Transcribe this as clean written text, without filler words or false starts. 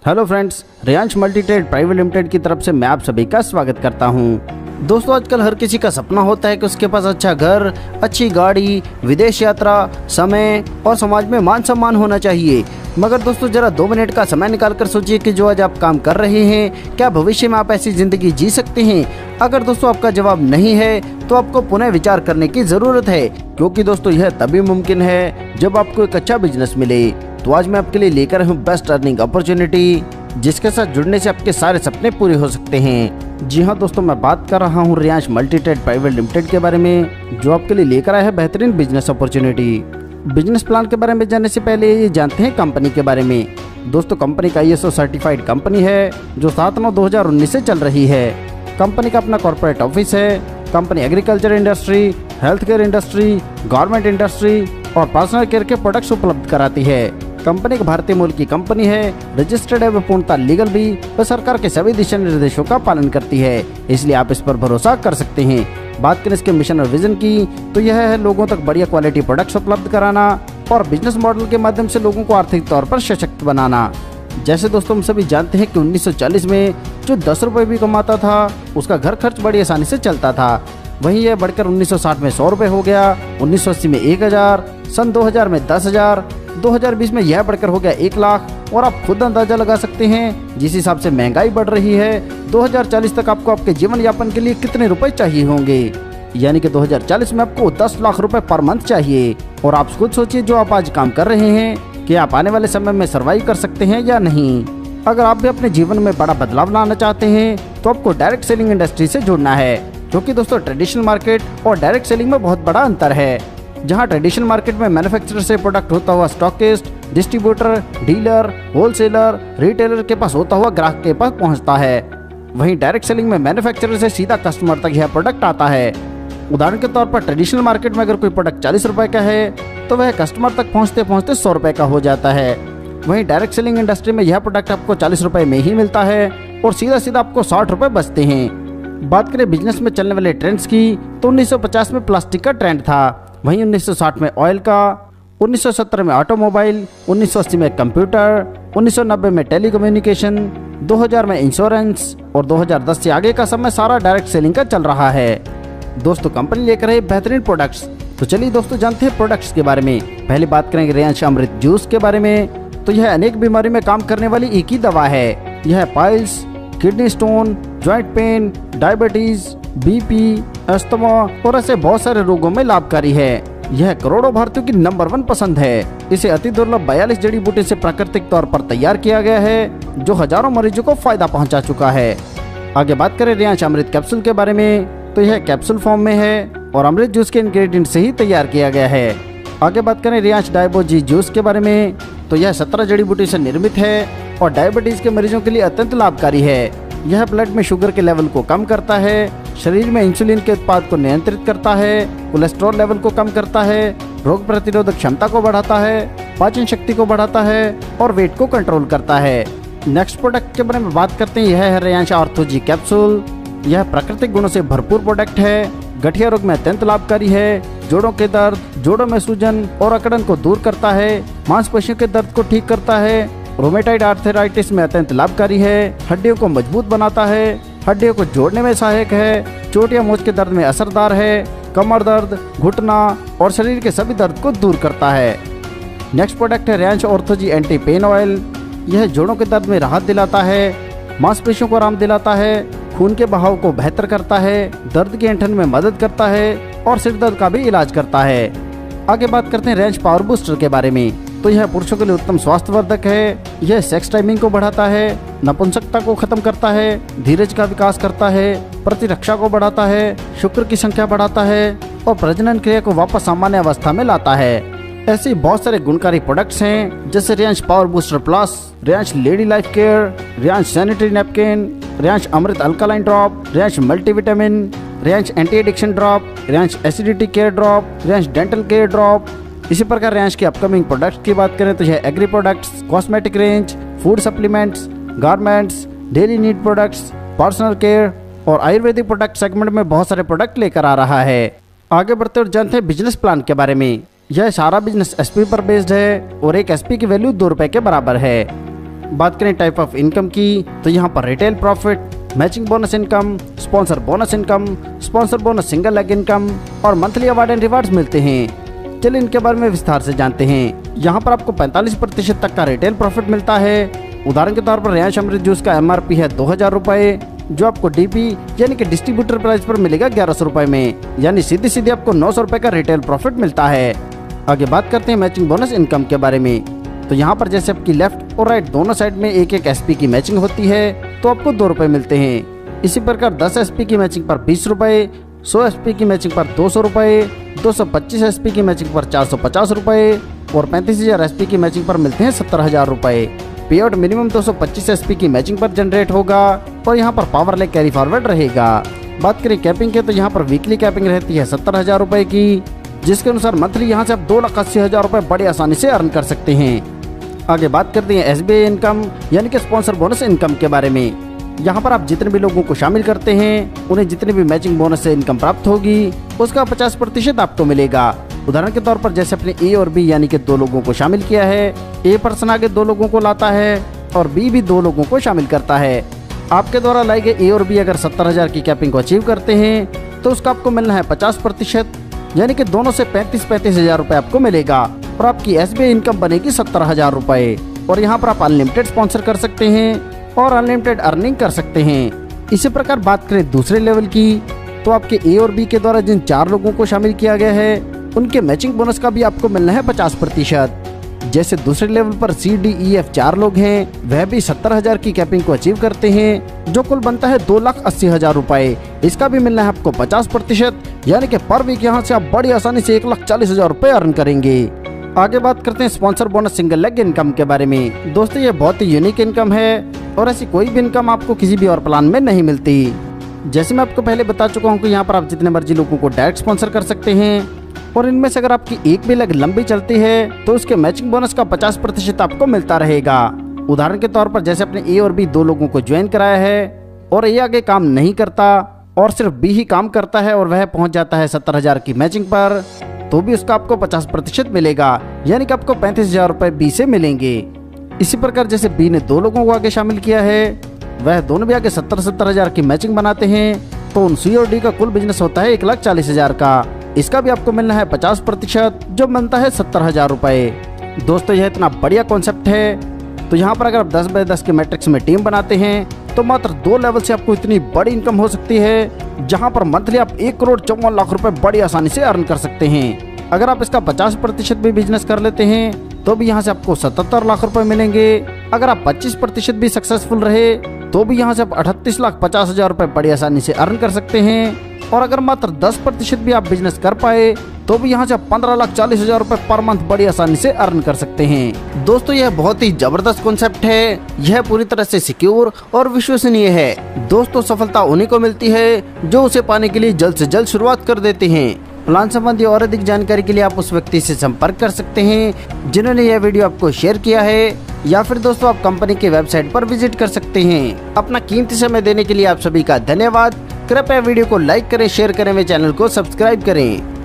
Hello friends, Riyansh multitrade private limited की तरफ से मैं आप सभी का स्वागत करता हूं। दोस्तों, आजकल हर किसी का सपना होता है कि उसके पास अच्छा घर, अच्छी गाड़ी, विदेश यात्रा, समय और समाज में मान सम्मान होना चाहिए। मगर दोस्तों, जरा 2 मिनट का समय निकालकर सोचिए कि जो आज आप काम कर रहे हैं, क्या भविष्य में आप ऐसी जिंदगी जी सकते हैं? अगर दोस्तों आपका जवाब नहीं है तो आपको पुनः विचार करने की जरूरत है, क्योंकि दोस्तों यह तभी मुमकिन है जब आपको एक अच्छा बिजनेस मिले। तो आज मैं आपके लिए लेकर हूँ बेस्ट अर्निंग अपॉर्चुनिटी, जिसके साथ जुड़ने से आपके सारे सपने पूरे हो सकते हैं। जी हाँ दोस्तों, मैं बात कर रहा हूँ रियांश मल्टीट्रेड प्राइवेट लिमिटेड के बारे में, जो आपके लिए लेकर आया है बेहतरीन बिजनेस अपॉर्चुनिटी। बिजनेस प्लान के बारे में जानने से पहले ये जानते हैं कंपनी के बारे में। दोस्तों, कंपनी का ISO सर्टिफाइड कंपनी है, जो 7/9/2019 से चल रही है। कंपनी का अपना कॉर्पोरेट ऑफिस है। Company agriculture industry, health care industry, government industry और पर्सनल केयर के प्रोडक्ट्स उपलब्ध कराती है। कंपनी एक भारतीय मूल की कंपनी है, रजिस्टर्ड है, पूर्णतः लीगल भी, व सरकार के सभी दिशा निर्देशों का पालन करती है, इसलिए आप इस पर भरोसा कर सकते हैं। बात करें इसके मिशन और विजन की, तो यह है लोगों तक बढ़िया क्वालिटी प्रोडक्ट्स उपलब्ध कराना और बिजनेस मॉडल के माध्यम से लोगों को आर्थिक तौर पर सशक्त बनाना। जैसे दोस्तों हम सभी जानते हैं कि 1940 में जो 10 रुपए भी कमाता था, उसका घर खर्च बड़ी आसानी से चलता था। वहीं यह बढ़कर 1960 में 100 रुपए हो गया, 1980 में 1000, सन 2000 में 10,000, 2020 में यह बढ़कर हो गया 1 लाख। और आप खुद अंदाजा लगा सकते हैं जिस हिसाब से महंगाई बढ़ रही है, 2040 तक आपको आपके जीवन यापन के लिए कितने रुपए चाहिए होंगे। यानी कि 2040 में आपको 10 लाख रुपए पर मंथ चाहिए। और आप खुद सोचिए, जो आप आज काम कर रहे हैं, कि आप आने वाले समय में सर्वाइव कर सकते हैं या नहीं। अगर आप भी अपने जीवन में बड़ा बदलाव लाना चाहते हैं तो आपको डायरेक्ट सेलिंग इंडस्ट्री से जुड़ना है, क्योंकि दोस्तों ट्रेडिशनल मार्केट और डायरेक्ट सेलिंग में बहुत बड़ा अंतर है। जहां ट्रेडिशनल मार्केट में मैन्युफैक्चरर से प्रोडक्ट होता हुआ stockist, distributor, dealer, wholesaler, retailer के पास होता हुआ ग्राहक के पास पहुंचता है, वहीं डायरेक्ट सेलिंग में मैन्युफैक्चरर से सीधा कस्टमर तक यह प्रोडक्ट आता है। उदाहरण के तौर पर ट्रेडिशनल मार्केट में अगर कोई प्रोडक्ट 40 रुपए का है तो वह कस्टमर तक पहुंचते पहुंचते 100 रुपए का हो जाता है। वहीं डायरेक्ट सेलिंग इंडस्ट्री में यह प्रोडक्ट आपको 40 रुपए में ही मिलता है और सीधा सीधा आपको 60 रुपए बचते हैं। बात करें बिजनेस में चलने वाले ट्रेंड्स की, तो 1950 में प्लास्टिक का ट्रेंड था, वहीं 1960 में ऑयल का, 1970 में ऑटोमोबाइल, 1980 में कंप्यूटर, 1990 में टेलीकम्युनिकेशन, 2000 में इंश्योरेंस और 2010 से आगे का समय सारा डायरेक्ट सेलिंग का चल रहा है। दोस्तों, कंपनी लेकर है बेहतरीन प्रोडक्ट्स। तो चलिए दोस्तों जानते हैं प्रोडक्ट्स के बारे में। पहले बात करेंगे रियांश अमृत जूस के बारे में। तो यह अनेक बीमारी में काम करने वाली एक ही दवा है। यह piles, kidney stone, joint pain, diabetes, BP, asthma और ऐसे बहुत सारे रोगों में लाभकारी है। यह करोड़ों भारतीयों की नंबर 1 पसंद है। इसे अति दुर्लभ 42 जड़ी बूटी से प्राकृतिक तौर पर तैयार किया गया है, जो हजारों मरीजों को फायदा पहुंचा चुका है। आगे बात करें रियांश अमृत कैप्सूल के बारे में, तो यह कैप्सूल फॉर्म में है और अमृत जूस के इंग्रेडिएंट से ही तैयार किया गया है। आगे बात करें रियांश डायबोजी जूस के बारे में, तो यह 17 जड़ी बूटी से निर्मित है और डायबिटीज के मरीजों के लिए अत्यंत लाभकारी है। यह ब्लड में शुगर के लेवल को कम करता है, शरीर में इंसुलिन के उत्पाद को नियंत्रित करता है, कोलेस्ट्रॉल लेवल को कम करता है, रोग प्रतिरोधक क्षमता को बढ़ाता है, पाचन शक्ति को बढ़ाता है और वेट को कंट्रोल करता है। नेक्स्ट प्रोडक्ट के बारे में बात करते हैं, यह है रियांश ऑर्थोजी कैप्सूल। यह प्राकृतिक गुणों से भरपूर प्रोडक्ट है, गठिया रोग में अत्यंत लाभकारी है, जोड़ों के दर्द, जोड़ों में सूजन और अकड़न को दूर करता है, मांसपेशियों के दर्द को ठीक करता है, रोमेटाइड आर्थराइटिस में अत्यंत लाभकारी है, हड्डियों को मजबूत बनाता है, हड्डियों को जोड़ने में सहायक है, चोट या मोच के दर्द में असरदार है, कमर दर्द, घुटना और शरीर के सभी दर्द को दूर करता है। नेक्स्ट प्रोडक्ट है रियांश ऑर्थोजी एंटी पेन ऑयल। यह जोड़ों के दर्द में राहत दिलाता है, मांसपेशियों को आराम दिलाता है, खून के बहाव को बेहतर करता है, दर्द की ऐंठन में मदद करता है और सिर दर्द का भी इलाज करता है। आगे बात करते हैं रियांश पावर बूस्टर के बारे में। तो यह पुरुषों के लिए उत्तम स्वास्थ्यवर्धक है। यह सेक्स टाइमिंग को बढ़ाता है, नपुंसकता को खत्म करता है, धीरज का विकास करता है, प्रतिरक्षा को बढ़ाता है, शुक्र की संख्या बढ़ाता है और प्रजनन क्रिया को वापस सामान्य अवस्था में लाता है। ऐसे बहुत सारे गुणकारी प्रोडक्ट्स हैं, जैसे Riyansh power booster plus, Riyansh lady life care, Riyansh sanitary napkin, Riyansh Amrit alkaline drop, Riyansh multivitamin, Riyansh anti addiction drop, Riyansh acidity care drop, Riyansh dental care drop. इसी प्रकार रियांश के अपकमिंग प्रोडक्ट्स की बात करें तो यह agri products, cosmetic range, food supplements, garments, daily need products, personal care और Ayurvedic product segment में बहुत सारे प्रोडक्ट लेकर आ रहा है। आगे बढ़ते और जानते हैं बिजनेस प्लान के बारे में। यह सारा बिजनेस SP पर बेस्ड है और एक SP की वैल्यू 2 रुपए के बराबर है। बात करें टाइप ऑफ इनकम की, तो यहाँ पर retail profit, matching bonus income, sponsor bonus single leg income और मंथली अवार्ड एंड रिवार्ड्स मिलते हैं। चलिए इनके बारे में विस्तार से जानते हैं। यहाँ पर आपको 45% तक का रिटेल प्रॉफिट मिलता है। उदाहरण के तौर पर रियांश अमृत जूस का MRP है 2000 रुपए, जो आपको DP यानी कि डिस्ट्रीब्यूटर प्राइस पर मिलेगा 1100 रुपए में, यानी सीधे आपको 900 रुपए का रिटेल प्रॉफिट मिलता है। आगे बात करते हैं मैचिंग बोनस इनकम के बारे में। तो यहाँ पर जैसे आपकी लेफ्ट और राइट दोनों साइड में एक SP की मैचिंग होती है तो आपको 2 रुपए मिलते हैं। इसी प्रकार 10 SP की मैचिंग पर 20 रुपए, 100 SP की मैचिंग पर 200 रुपए, 225 SP की मैचिंग पर 450 रुपए और 35,000 SP की मैचिंग पर मिलते हैं 70,000 रुपए। पे आउट मिनिमम 225 SP की मैचिंग पर जनरेट होगा और यहाँ पर पावर लेग कैरी फॉरवर्ड रहेगा। बात करें कैपिंग के, तो यहाँ पर वीकली कैपिंग रहती है 70,000 रुपए की, जिसके अनुसार मंथली यहाँ से आप 2,80,000 रुपए बड़ी आसानी से अर्न कर सकते हैं। आगे बात करते हैं SBI इनकम यानी कि स्पॉन्सर बोनस इनकम के बारे में। यहाँ पर आप जितने भी लोगों को शामिल करते हैं उन्हें जितने भी मैचिंग बोनस से इनकम प्राप्त होगी उसका 50% आपको मिलेगा। उदाहरण के तौर पर जैसे अपने A और B यानी कि 2 लोगों को शामिल किया है, A पर्सन आगे 2 लोगों को लाता है और B भी 2 लोगों को शामिल करता है। आपके द्वारा लाई गई A और B अगर 70,000 की कैपिंग को अचीव करते हैं तो उसका आपको मिलना है 50%, यानी कि दोनों से 35,000 रुपए आपको मिलेगा और आपकी SBI इनकम बनेगी 70,000 रुपए। और यहाँ पर आप अनलिमिटेड स्पॉन्सर कर सकते हैं और अनलिमिटेड अर्निंग कर सकते हैं। इसी प्रकार बात करें दूसरे लेवल की, तो आपके A और B के द्वारा जिन 4 लोगों को शामिल किया गया है उनके मैचिंग बोनस का भी आपको मिलना है 50%। जैसे दूसरे लेवल पर C, D, E, F 4 लोग हैं, वह भी 70,000 की कैपिंग को अचीव करते हैं, जो कुल बनता है 2,80,000 रुपए। इसका भी मिलना है आपको 50%, यानी कि पर वीक यहाँ से आप बड़ी आसानी से 1,40,000 रुपए अर्न करेंगे। आगे बात करते हैं sponsor bonus single leg income के बारे में। दोस्तों ये बहुत ही यूनिक इनकम है और ऐसी कोई भी इनकम आपको किसी भी और प्लान में नहीं मिलती। जैसे मैं आपको पहले बता चुका हूँ कि यहाँ पर आप जितने मर्जी लोगों को डायरेक्ट स्पॉन्सर कर सकते हैं और इनमें से अगर आपकी एक भी लेग लंबी चलती है तो उसके मैचिंग बोनस का 50% आपको मिलता रहेगा। उदाहरण के तौर पर जैसे अपने A और B 2 लोगों को ज्वाइन कराया है और A आगे काम नहीं करता और सिर्फ B ही काम करता है और वह पहुंच जाता है 70,000 की मैचिंग पर, तो भी उसका आपको 50% मिलेगा, यानी कि आपको 35,000 रुपए B से मिलेंगे। इसी प्रकार जैसे B ने 2 लोगों को आगे शामिल किया है, वह दोनों भी आगे 70,000 की मैचिंग बनाते हैं, तो उन C और D का कुल बिजनेस होता है 1,40,000 का। इसका भी आपको मिलना है 50%, जो बनता है 70,000 रुपए। दोस्तों यह इतना बढ़िया कॉन्सेप्ट है। तो यहाँ पर अगर आप 10x10 के मैट्रिक्स में टीम बनाते हैं तो मात्र 2 लेवल से आपको इतनी बड़ी इनकम हो सकती है, जहाँ पर मंथली आप 1,54,00,000 रुपए बड़ी आसानी से अर्न कर सकते हैं। अगर आप इसका 50% भी बिजनेस कर लेते हैं तो भी यहाँ से आपको 77 लाख रुपए मिलेंगे। अगर आप 25% भी सक्सेसफुल रहे तो भी यहाँ से आप 38,50,000 रुपए बड़ी आसानी से अर्न कर सकते हैं। और अगर मात्र 10% भी आप बिजनेस कर पाए तो भी यहाँ से आप 15,40,000 रुपए पर मंथ बड़ी आसानी से अर्न कर सकते हैं। दोस्तों यह बहुत ही जबरदस्त कॉन्सेप्ट है। यह पूरी तरह से सिक्योर और विश्वसनीय है। दोस्तों सफलता उन्हीं को मिलती है जो उसे पाने के लिए जल्द से जल्द शुरुआत कर देते हैं। प्लान संबंधी और अधिक जानकारी के लिए आप उस व्यक्ति से संपर्क कर सकते हैं जिन्होंने यह वीडियो आपको शेयर किया है, या फिर दोस्तों आप कंपनी के वेबसाइट पर विजिट कर सकते हैं। अपना कीमती समय देने के लिए आप सभी का धन्यवाद। कृपया वीडियो को लाइक करें, शेयर करें व चैनल को सब्सक्राइब करें।